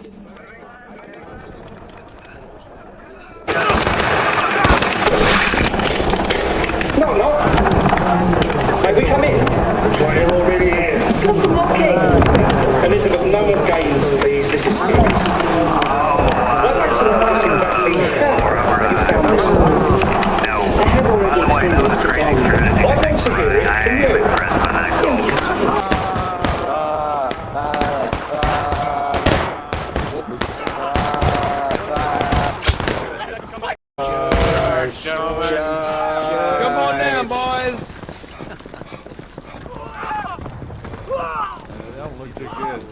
No, no. May we come in? Why you're already here? Come from what games? Elizabeth, no more games, please. This is serious. I'd like to know just exactly how you found this one. I have already experienced it. I want to hear it from you. Come on down, boys! That don't look too good.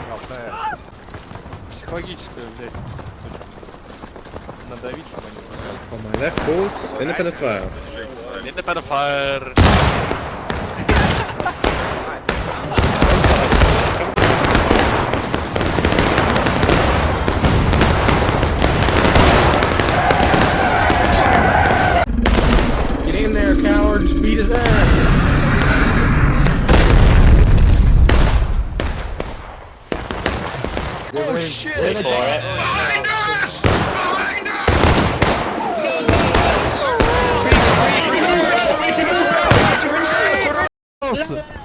How fast. Психологическое, блядь. Надавить, что ли? On my left boards, independent fire. Independent fire. Get in there, cowards! Beat his ass! Oh shit! Wait for it. Nossa!